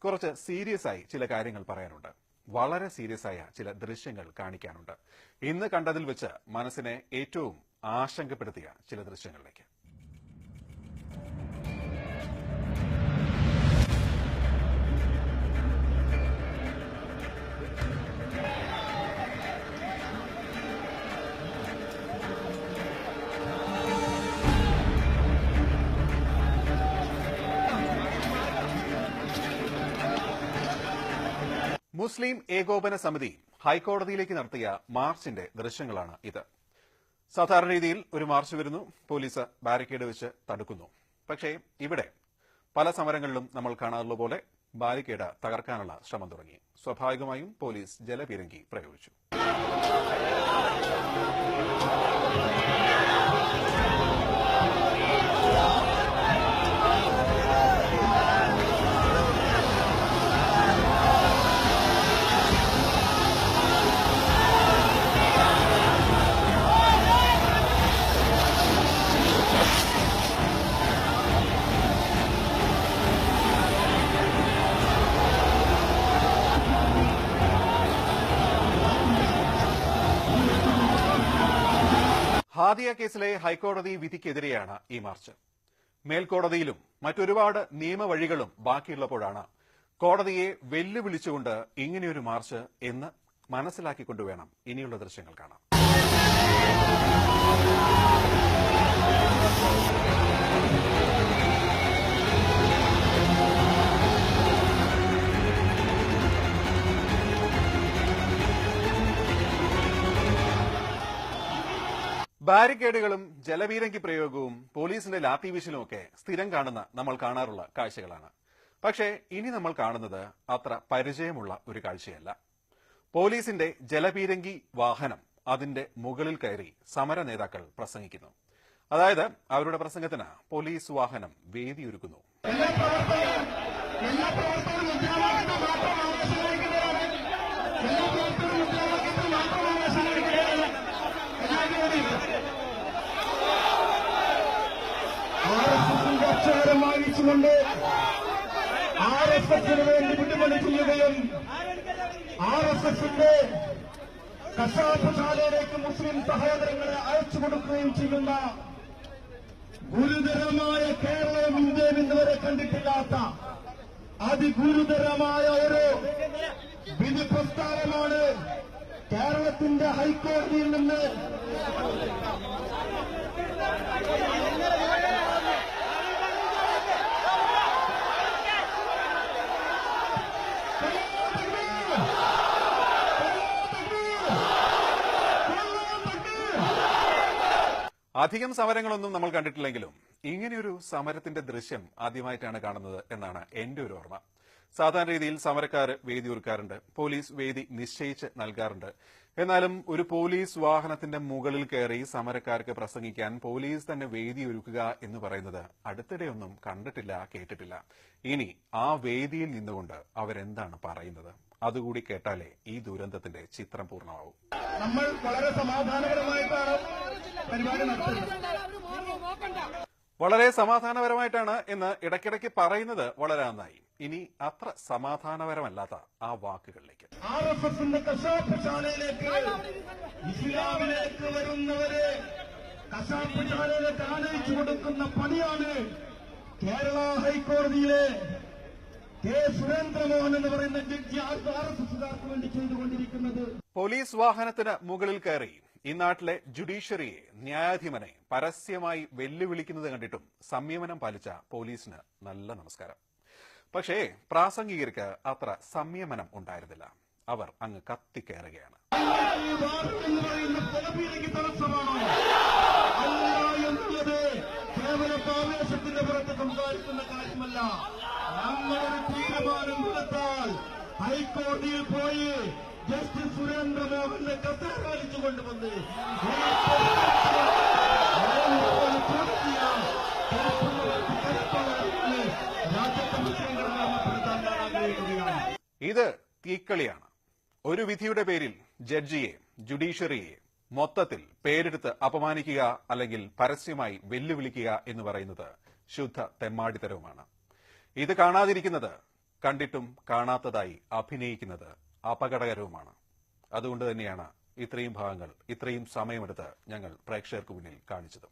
കുറച്ച് സീരിയസ് ആയി ചില കാര്യങ്ങൾ പറയാനുണ്ട്. വളരെ സീരിയസ് ആയ ചില ദൃശ്യങ്ങൾ കാണിക്കാനുണ്ട്. ഇന്ന് കണ്ടതിൽ വെച്ച് മനസ്സിനെ ഏറ്റവും ആശങ്കപ്പെടുത്തിയ ചില ദൃശ്യങ്ങളിലേക്ക്. മുസ്ലിം ഏകോപന സമിതി ഹൈക്കോടതിയിലേക്ക് നടത്തിയ മാർച്ചിന്റെ ദൃശ്യങ്ങളാണ് ഇത്. സാധാരണ രീതിയിൽ ഒരു മാർച്ച് വരുന്നു, പോലീസ് ബാരിക്കേഡ് വെച്ച് തടുക്കുന്നു. പക്ഷേ ഇവിടെ പല സമരങ്ങളിലും നമ്മൾ കാണാറുള്ള പോലെ ബാരിക്കേഡ് തകർക്കാനുള്ള ശ്രമം തുടങ്ങി. സ്വാഭാവികമായും പോലീസ് ജലപീരങ്കി പ്രയോഗിച്ചു. ഹാദിയ കേസിലെ ഹൈക്കോടതി വിധിക്കെതിരെയാണ് ഈ മാർച്ച്. മേൽക്കോടതിയിലും മറ്റൊരുപാട് നിയമവഴികളും ബാക്കിയുള്ളപ്പോഴാണ് കോടതിയെ വെല്ലുവിളിച്ചുകൊണ്ട് ഇങ്ങനെയൊരു മാർച്ച് എന്ന് മനസ്സിലാക്കിക്കൊണ്ടുവേണം ഇനിയുള്ള ദൃശ്യങ്ങൾ കാണാൻ. ബാരിക്കേഡുകളും ജലപീരങ്കി പ്രയോഗവും പോലീസിന്റെ ലാത്തിവീശലുമൊക്കെ സ്ഥിരം കാണുന്ന നമ്മൾ കാണാറുള്ള കാഴ്ചകളാണ്. പക്ഷേ ഇനി നമ്മൾ കാണുന്നത് അത്ര പരിചയമുള്ള ഒരു കാഴ്ചയല്ല. പോലീസിന്റെ ജലപീരങ്കി വാഹനം അതിന്റെ മുകളിൽ കയറി സമര നേതാക്കൾ പ്രസംഗിക്കുന്നു. അതായത് അവരുടെ പ്രസംഗത്തിന് പോലീസ് വാഹനം വേദിയൊരുക്കുന്നു. വാങ്ങിച്ചുകൊണ്ട് RSSന് വേണ്ടി വിട്ടുപണി ചെയ്യുകയും RSSന്റെ കശാപ്പുശാലയിലേക്ക് മുസ്ലിം സഹോദരങ്ങളെ അയച്ചു കൊടുക്കുകയും ചെയ്യുന്ന ഗുരുതരമായ കേരളവും ഇന്ത്യയും ഇന്നുവരെ കണ്ടിട്ടില്ലാത്ത അതിഗുരുതരമായ ഒരു വിധി പ്രസ്ഥാനമാണ് കേരളത്തിന്റെ ഹൈക്കോടതിയിൽ നിന്ന് അധികം സമരങ്ങളൊന്നും നമ്മൾ കണ്ടിട്ടില്ലെങ്കിലും ഇങ്ങനെയൊരു സമരത്തിന്റെ ദൃശ്യം ആദ്യമായിട്ടാണ് കാണുന്നത് എന്നാണ് എന്റെ ഒരു ഓർമ്മ. സാധാരണ രീതിയിൽ സമരക്കാർ വേദി ഒരുക്കാറുണ്ട്, പോലീസ് വേദി നിശ്ചയിച്ച് നൽകാറുണ്ട്. എന്നാലും ഒരു പോലീസ് വാഹനത്തിന്റെ മുകളിൽ കയറി സമരക്കാർക്ക് പ്രസംഗിക്കാൻ പോലീസ് തന്നെ വേദി ഒരുക്കുക എന്ന് പറയുന്നത് അടുത്തിടെയൊന്നും കണ്ടിട്ടില്ല, കേട്ടിട്ടില്ല. ഇനി ആ വേദിയിൽ നിന്നുകൊണ്ട് അവരെന്താണ് പറയുന്നത് അതുകൂടി കേട്ടാലേ ഈ ദുരന്തത്തിന്റെ ചിത്രം പൂർണ്ണമാവും. നമ്മൾ വളരെ സമാധാനപരമായിട്ടാണ് പരിപാടി നടത്തുന്നത്. വളരെ സമാധാനപരമായിട്ടാണ് എന്ന് ഇടയ്ക്കിടയ്ക്ക് പറയുന്നത് വളരെ നന്നായി. ഇനി അത്ര സമാധാനപരമല്ലാത്ത ആ വാക്കുകളിലേക്ക്. RSSന്റെ കശാപ്പുശാലയിലേക്ക് ഇസ്ലാമിലേക്ക് വരുന്നവരെ കശാപ്പുശാലയിലേക്ക് ആനയിച്ചു കൊടുക്കുന്ന പണിയാണ് കേരള ഹൈക്കോടതിയിലെ കെ സുരേന്ദ്രമോഹൻ എന്ന് പറയുന്ന ജഡ്ജി RSSകാർക്ക് വേണ്ടി ചെയ്തുകൊണ്ടിരിക്കുന്നത്. പോലീസ് വാഹനത്തിന് മുകളിൽ കയറി ഈ നാട്ടിലെ ജുഡീഷ്യറിയെ, ന്യായാധിപനെ പരസ്യമായി വെല്ലുവിളിക്കുന്നത് കണ്ടിട്ടും സംയമനം പാലിച്ച പോലീസിന് നല്ല നമസ്കാരം. പക്ഷേ പ്രാസംഗികർക്ക് അത്ര സംയമനം ഉണ്ടായിരുന്നില്ല. അവർ അങ്ങ് കത്തിക്കയറുകയാണ്. ആവേശത്തിന്റെ പുറത്ത് സംസാരിക്കുന്ന കാര്യമല്ല. നമ്മളൊരു തീരുമാനം എടുത്താൽ ഹൈക്കോടതിയിൽ പോയി ജസ്റ്റിസ് സുരേന്ദ്രമോഹനെ കസേരലിച്ചു കൊണ്ടുവന്ന് രാജ്യത്തെ മുസ്ലിംകൾ നാമപ്പെടുത്താൻ ഞാൻ ആഗ്രഹിക്കുകയാണ്. ഇത് തീക്കളിയാണ്. ഒരു വിധിയുടെ പേരിൽ ജഡ്ജിയെ, ജുഡീഷ്യറിയെ മൊത്തത്തിൽ പേരെടുത്ത് അപമാനിക്കുക അല്ലെങ്കിൽ പരസ്യമായി വെല്ലുവിളിക്കുക എന്ന് പറയുന്നത് ശുദ്ധ തെമ്മാടിത്തരവുമാണ്. ഇത് കാണാതിരിക്കുന്നത് കണ്ടിട്ടും കാണാത്തതായി അഭിനയിക്കുന്നത് അപകടകരവുമാണ്. അതുകൊണ്ട് തന്നെയാണ് ഇത്രയും ഭാഗങ്ങൾ ഇത്രയും സമയമെടുത്ത് ഞങ്ങൾ പ്രേക്ഷകർക്ക് മുന്നിൽ കാണിച്ചത്.